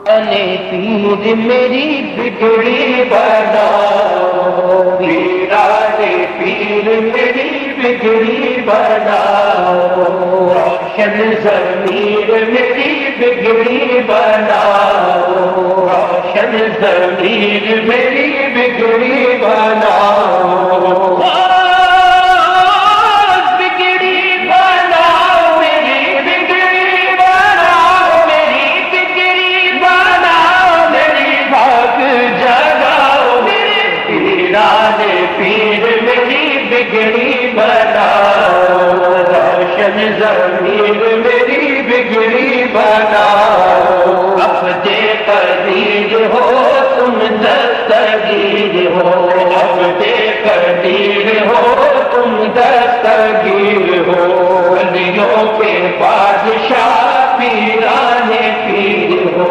अने पीर मेरी बिगड़ी बनाओ, पीराने पीर मेरी बिगड़ी बनाओ, रोशन ज़मीर मेरी बिगड़ी बनाओ, रोशन ज़मीर मेरी बिगड़ी बनाओ। बिगड़ी बनाओ, रोशन ज़मीर मेरी बिगड़ी बनाओ। अब्दे कदीर हो तुम दस्तगीर हो, अब्दे कदीर हो तुम दस्तगीर हो। अलियों के बादशाह पीराने पीर हो,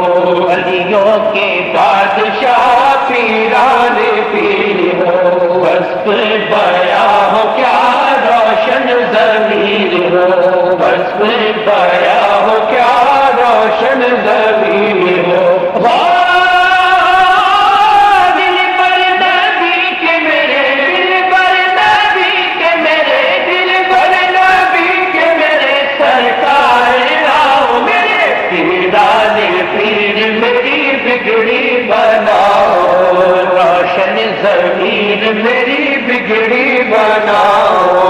अलियों के बादशाह पीराने पीर हो। वस्फ बया हो क्या रोशन ज़मीर हो, वस्फ बया हो क्या रोशन ज़मीर हो। दिल पर नबी के मेरे, दिल पर नबी के मेरे, दिल पर नबी के मेरे सरकार आओ मेरे। पीराने पीर मेरी बिगड़ी बनाओ, रोशन ज़मीर मेरी बिगड़ी बनाओ।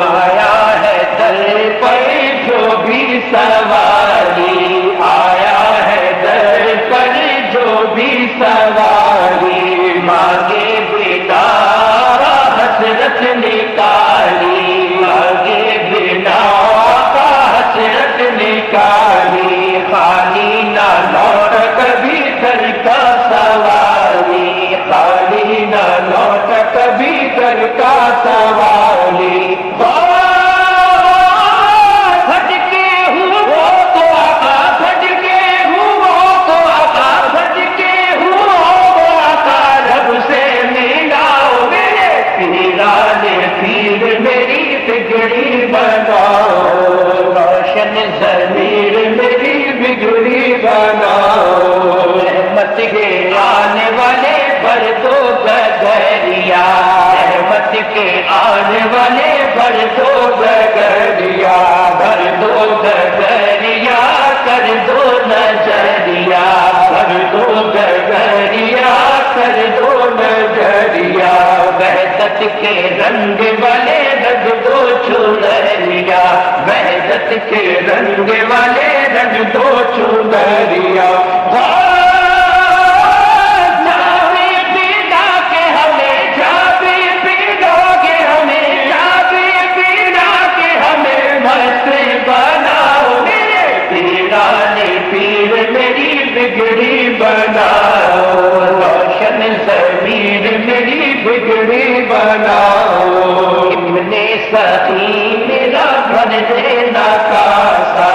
आया है दर पर जो भी सवारी, आया है दर पर जो भी सवारी। मांगे बिना हसरत निकाली, मांगे बिना हसरत निकाली। खाली ना लौट कभी दर का सवारी, खाली ना लौट कभी दर का सवारी। भटके हूँ वो तो आका, भटके हूँ वो तो आका, भटके हूँ वो तो आका। रब से मिलाओ मेरे, पीराने पीर मेरी बिगड़ी बनाओ, रोशन ज़मीर मेरी बिगड़ी बनाओ। रहमत के आने वाले भर दो गगरिया, रहमत के आने वाले भर दो गगरिया, भर दो गगरिया, कर दो नजरिया, भर दो गगरिया, कर दो नजरिया। वहदत के रंग वाले रंग दो चुनरिया, वहदत के रंग वाले रंग दो चुनरिया। बिगड़ी बनाओ, रोशन ज़मीर मेरी बिगड़ी बनाओ। इब्ने सखी मेरा भर देना कासा,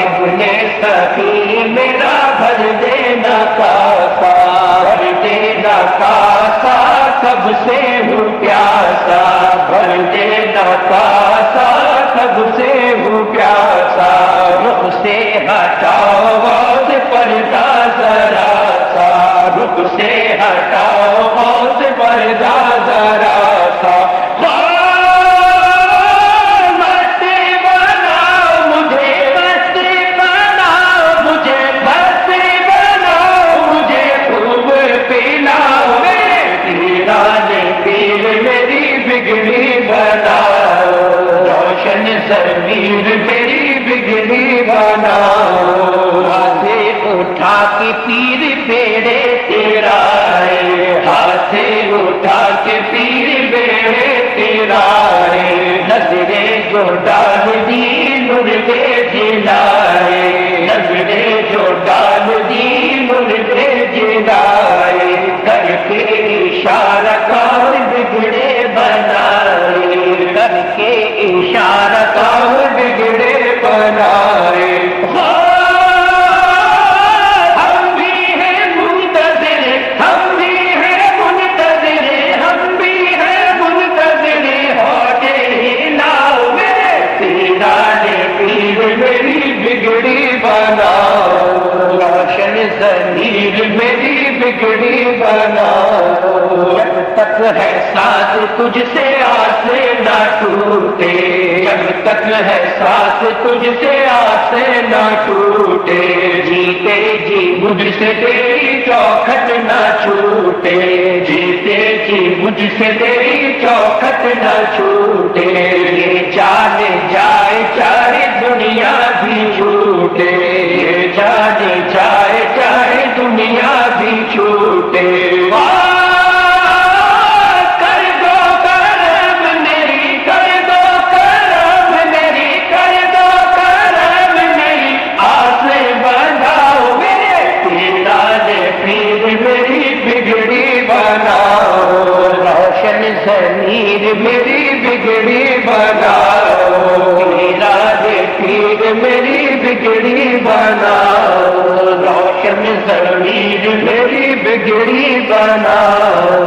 इब्ने सखी मेरा भर देना कासा, भर देना कासा कब से हूँ प्यासा, भर देना कासा कब से हूँ प्यासा। रुख से हटाओ पर्दा जरा सा, रुख से हटाओ मौत पर्दा जरा सा। मस्त बनाओ मुझे, मस्त बनाओ मुझे, मस्त बनाओ मुझे, खूब पिलाओ मेरे। पीराने पीर मेरी बिगड़ी बनाओ, रोशन ज़मीर मेरी बिगड़ी बनाओ। उठा के पीर बेड़े तेरा है, हाथ उठा के पीर बेड़े तेरा है। नजरे जो डाल दी मुर्दे जिलाए, नजरे जो डाल दी मुर्दे जिलाए। करके इशारा कार बिगड़े बनाए, करके इशारा कार बिगड़े बनाए। बिगड़ी बनाओ, ज़मीर मेरी बिगड़ी बनाओ। जब तक है साथ तुझसे आसे ना टूटे, जब तक है साथ तुझसे आसे ना टूटे, जीते जी मुझसे तेरी चौखट ना छूटे, जीते जी मुझसे तेरी चौखट ना छूटे। ये जाने जाए चाहे दुनिया भी छूटे, ये जाने जाए चाहे दुनिया भी छूटे। कर दो करम मेरी, कर दो करम मेरी, कर दो करम मेरी, आसे बनाओ मेरे पीराने पीर मेरी बिगड़ी बनाओ। रोशन ज़मीर मेरी बिगड़ी बनाओ, पीराने पीर मेरी बिगड़ी बनाओ। रोशन ज़मीर मेरी बिगड़ी बनाओ।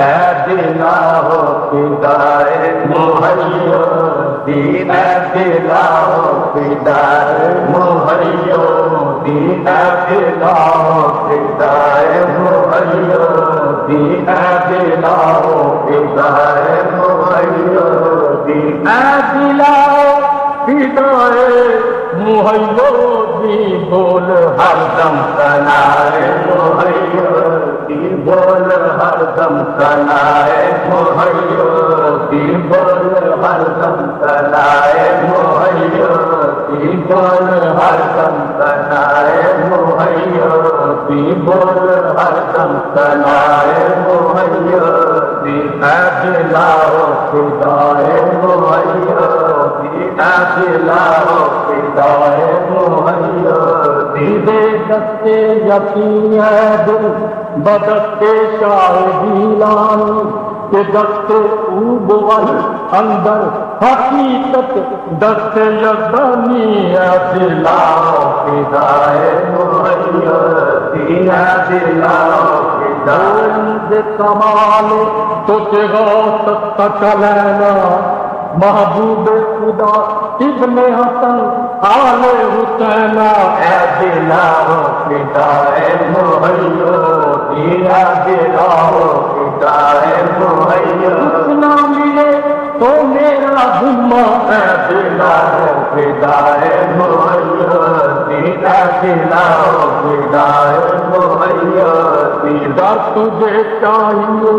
ऐ दिला हो फिदाए मुहय्यिद्दीन, ऐ दिला हो फिदाए मुहय्यिद्दीन, ऐ दिला हो फिदाए मुहय्यिद्दीन, ऐ दिला हो फिदाए मुहय्यिद्दीन, ऐ दिला फिदाए मुहय्यिद्दीन, बोल हरदम सनाए मुहय्यिद्दीन, बोल हरदम सनाए मुहय्यिद्दीन, बोल हरदम सनाए मुहय्यिद्दीन, बोल हरदम सनाए मुहय्यिद्दीन, बोल हरदम सनाए मुहय्यिद्दीन, ऐ दिला हो फिदाए मुहय्यिद्दीन, ऐ दिला हो फिदाए मुहय्यिद्दीन, दे दस्ते यकीन है दिल बदस्ते शाहिदीलानी, के दस्ते ऊबवल अंदर हकीकत दस्ते यज़दानी, ऐ दिला हो फिदाए मुहय्यिद्दीन, ऐ दिला हो फिदाए कमाल तुझे गौस तकलैना, महबूब खुदा इब्ने हसन आले हुसैना, ऐ दिला हो फिदाए मुहय्यिद्दीन, ऐ दिला हो फिदाए मुहय्यिद्दीन, ना मिले तो मेरा जिम्मा, ऐ दिला हो फिदाए मुहय्यिद्दीन, ऐ दिला हो फिदाए मुहय्यिद्दीन, दर तुझे चाहिए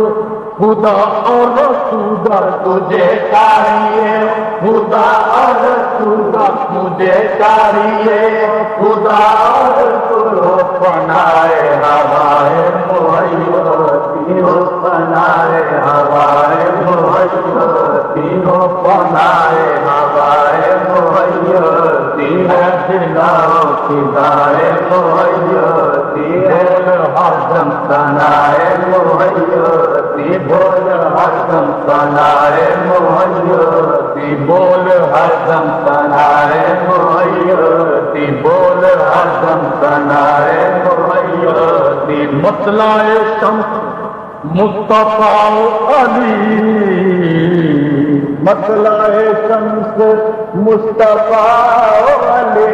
खुदा और रसूल, तुझे चाहिए खुदा और रसूल, तुझे चाहिए खुदा और रसूल, फनाए हवाए मुहय्यिद्दीन, फनाए हवाए मुहय्यिद्दीन, फनाए हवाए मुहय्यिद्दीन, ऐ दिला हो फिदाए मुहय्यिद्दीन, बोल हरदम सनाए मुहय्यिद्दीन, बोल हरदम सनाए मुहय्यिद्दीन, बोल हरदम सनाए मुहय्यिद्दीन, बोल हरदम सनाए मुहय्यिद्दीन, मतलाए शम्स मुस्तफा अली, मतलाए शम्स मुस्तफा अली,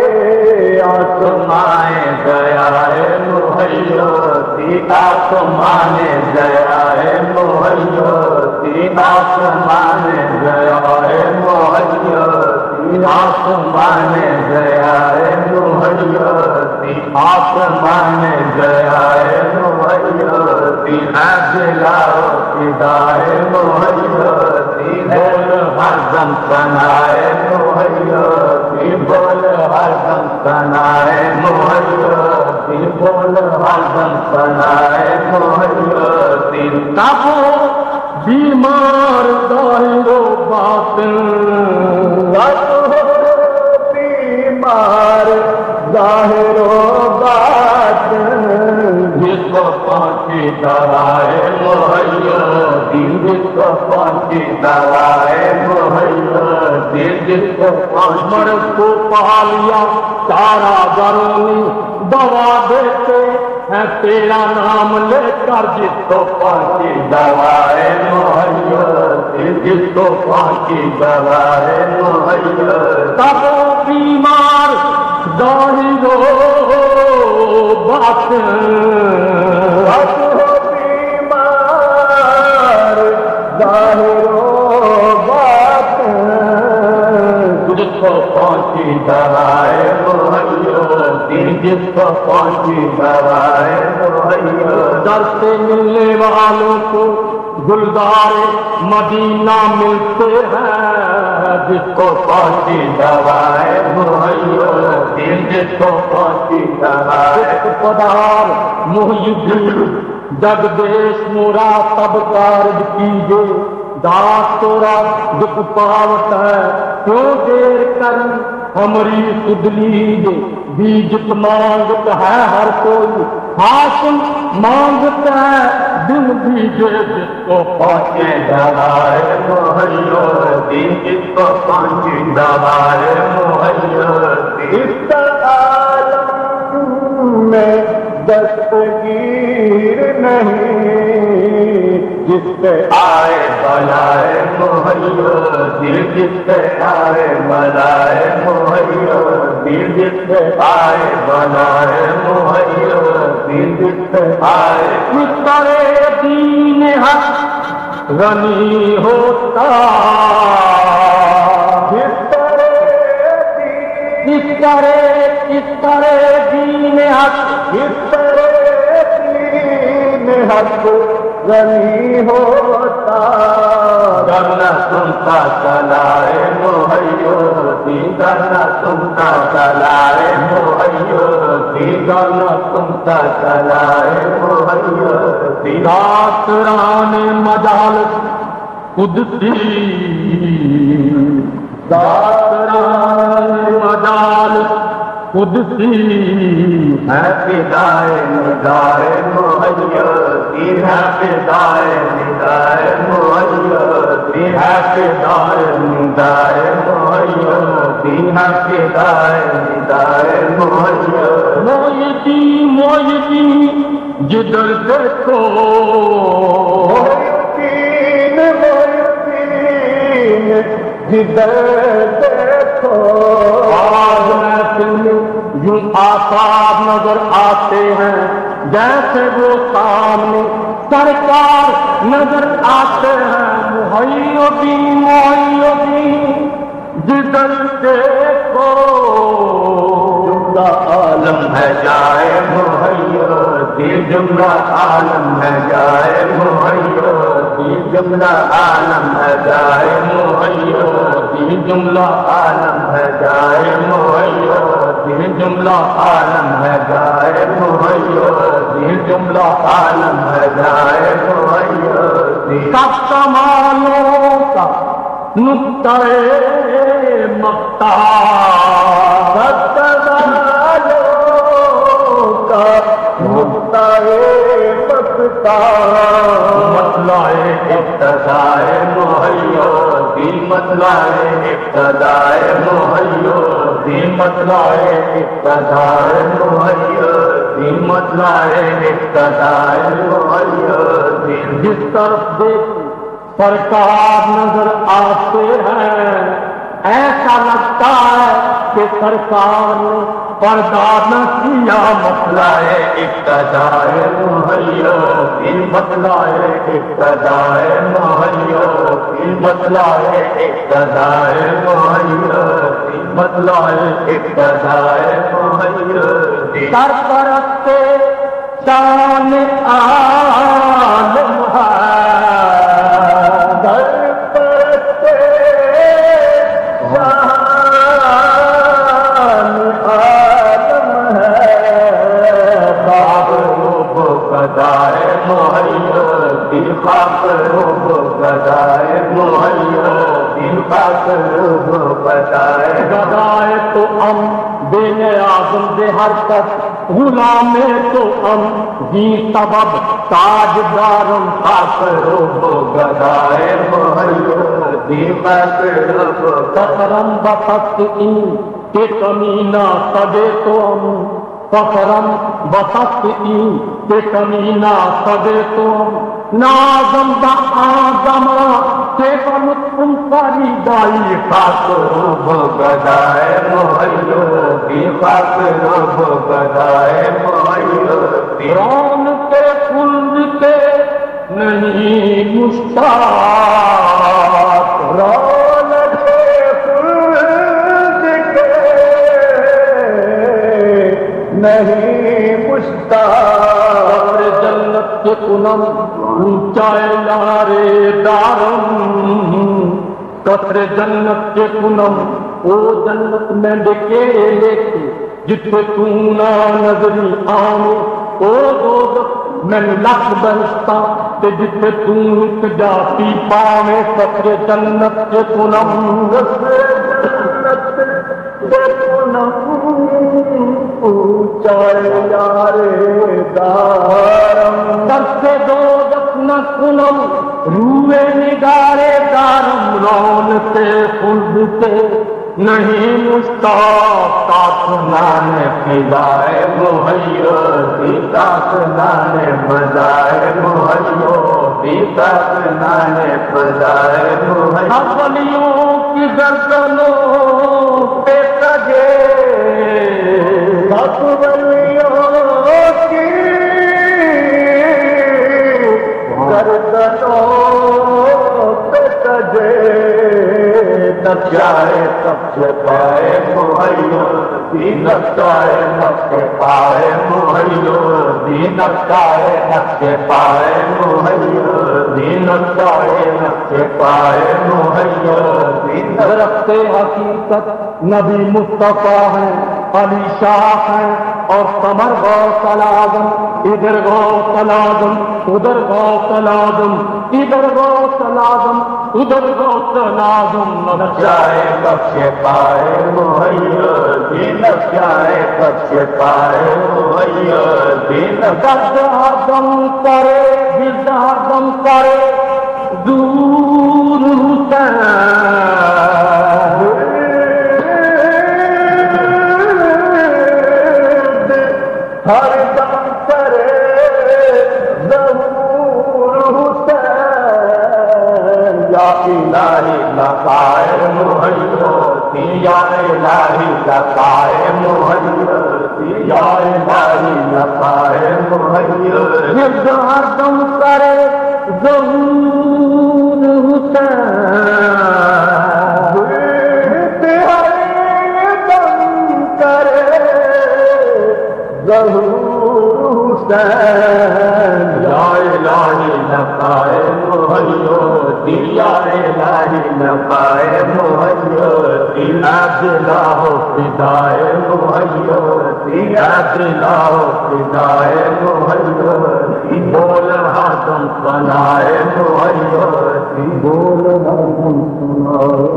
आसमाए दयाए मुहय्यिद्दीन, आसमाने दयाए मुहय्यिद्दीन, आसमाने दयाए मुहय्यिद्दीन, आसमाने दयाए मुहय्यिद्दीन, आसमाने दयाए मुहय्यिद्दीन, ऐ दिला हो फिदाए मुहय्यिद्दीन, बोल हरदम सनाए मुहय्यिद्दीन, बोल हरदम सनाए मुहय्यिद्दीन, बोल हरदम सनाए मुहय्यिद्दीन, तब बीमार ज़ाहिरो बातिन, बीमार ज़ाहिरो बातिन, जिसको पहुंची दवाए मुहय्यिद्दीन, जिसको पहुंची दवाए मुहय्यिद्दीन, जिसको मर्द को पा लिया सारा गरोनी, दवा देते हैं तेरा नाम लेकर, जिसको पहुंची दवाए मुहय्यिद्दीन, जिसको पहुंची दवाए मुहय्यिद्दीन, तब बीमार ज़ाहिरो बातिन, बीमार ज़ाहिरो बातिन, जिसको पहुंची दवाए मुहय्यिद्दीन, जिसको पहुंची दवाए मुहय्यिद्दीन, दर से मिलने वालों को गुलदारे मदीना मिलते हैं, जिसको पहुंची दवाए मुहय्यिद्दीन, जिसको पहुंची दवाए पदार मुहय्यिद्दीन, जगदेश मोरा तब कारज कीजे, दास तोरा दुख पावत है क्यों देर करी, हमारी सुध लीजे बीजत मांगत है हर कोई, हासिल मांगता है दिन बीजे, जिसको पहुंचे दवाए मुहय्यिद्दीन, जिसको पहुंची दवाए मुहय्यिद्दीन, इस आलम में दस्तगीर नहीं, जिससे आए बनाए मुहैया, दिल जिससे आए बनाए मुहैया, दिल जिससे आए बनाए मुहैया, दिल जिससे आए। मिस्रे दीन हक गनी होता, इस तरह दीन हक, इस तरह दीन हक गनी होता। करना सुनता चलाए मुहैया, करना सुनता चलाए मुहैया, करना सुनता चलाए मुहैया। रात राने मजाल कुदसी, रात राने मजाल कुदसी है फिदाए निगाहे मुहैया, है फिदाए निगाहे मुहैया, है फिदाए निगाहे मुहैया, है फिदाए निगाहे मुहैया। मोयती मोयती जिधर देखो, मोयतीन मोयतीन जिधर देखो। आज महफिल में यूं आसार नजर आते हैं जैसे वो सामने सरकार नजर आते हैं। मुहैया जिधर देखो जुमला आलम है जाए मुहैया, जुमला आलम है जाए मुहैया, जुमला आलम है जाए मुहैया, जुमला आलम है जाए मुहैया, जुमला आलम है जाए मुहैया, जुमला आलम है जाए मुहैया। सब कमालों का नुक्ता-ए मक्ता, सब कमालों का नुक्ता-ए मक्ता। मतलाए इब्तदाए मुहैया, मतलाए इब्तदाए मुहैया, मतलाए इब्तदाए मुहैया, मतलाए इब्तदाए मुहैया। जिस तरफ देख सरकार नजर आते हैं ऐसा लगता है कि सरकार ने पर्दा न किया। मतलाए इब्तदाए मुहैया, मतलाए इब्तदाए मुहैया, मतलाए इब्तदाए मुहैया, मतलाए इब्तदाए मुहैया। सरपरस्ते शान आलम है, गदाए मुहैया, दिल खाकरूब गदाए मुहैया, दिल खाकरूब गदाए। गदाए तो हम बेने आज़म दे हरकत, गुलामे तो हम जी सबब ताजदारम। खाकरूब गदाए मुहैया, दिल खाकरूब। फखरम बसत-ई के कमीना सदे तो हम, फखरम बसत-ई के कमीना सदे तो नाज़म दा आज़मा के बनुत्कुम करी दाई। खाकरूब गदाए मुहैया, खाकरूब गदाए मुहैया। रौन के फूल के नहीं मुश्ताक, रौन के फूल के नहीं मुश्ताक। जन्नत के पूनम ऊंचाए लारे दारम, कतरे जन्नत के पूनम ओ जन्नत में डेकेरे लेके जिथे तू ना नजरी आवे। ओ दोज़ख मैनू लख बरसता ते जिथे तू एक जाती पावे। कतरे जन्नत के पूनम, जन्नत के पूनम ऊंचाए लारे दारम। सबसे दोज़ख न पूनम रूए निगारे दारम। रौन से फुल से नहीं मुश्ताक। ताकनाने फिदाए मुहैया, ताकनाने मजाए मुहैया, पीता नाने पजाए वलियों की गर्दनों पे सजे सब वलियों की गर्दनों पे सजे नक्शाए सबसे पाए मुहैया नक्शाए नक्शे पाए मुहैया नक्शाए नक्शे पाए मुहैया नक्शाए नक्शे पाए मुहैया रखते हकीकत नबी मुस्तफा है अली शाह है और समर गौ सलादम इधर गौ सलादम उधर गौ सलादम इधर गौ सलादम उधर गौ सलादम नक्शाए बख्शे पाए मुहैया नक्शाए बख्शे पाए मुहैया दर्द हरदम करे दिल हरदम करे दूर हुसैन हरदम करे ज़हूर हुसैन या इलाही लकाए मुहैया या इलाही लकाए मुहैया या इलाही लकाए मुहैया जिद हरदम करे ज़हूर हुसैन हरदम करे ज़हूर हुसैन या इलाही लकाए मुहैया या इलाही लकाए मुहैया दिलाहो फिदाए मुहैया दिलाहो फिदाए मुहैया बोल हरदम बनाए मुहैया बोल हरदम सुनाए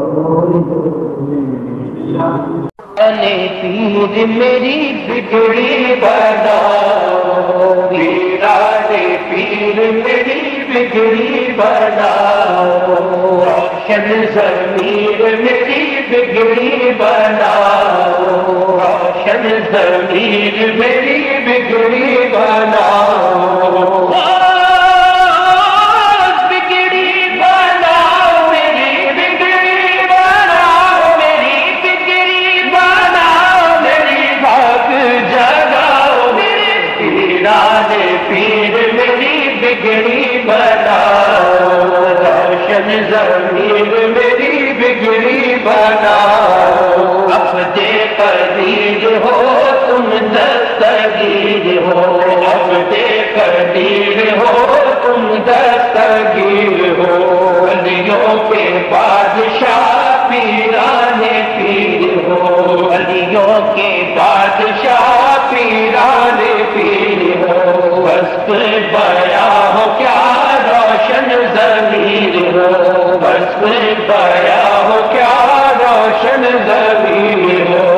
पीर मेरी बिगड़ी बनाओ वीराने पीर मेरी बिगड़ी बनाओ रोशन ज़मीर मेरी बिगड़ी बनाओ रोशन ज़मीर मेरी बिगड़ी बनाओ पीर मेरी बिगड़ी बनाओ रोशन ज़मीर मेरी बिगड़ी बनाओ अब दे कदीर हो तुम दस्तगीर हो अब दे कदीर हो तुम दस्तगीर हो अलियों के बादशाह पीराने पीर हो अलियों के बादशाह पीराने पीर हो वस्फ बया हो क्या रोशन ज़मीर हो वस्फ बया हो क्या रोशन ज़मीर हो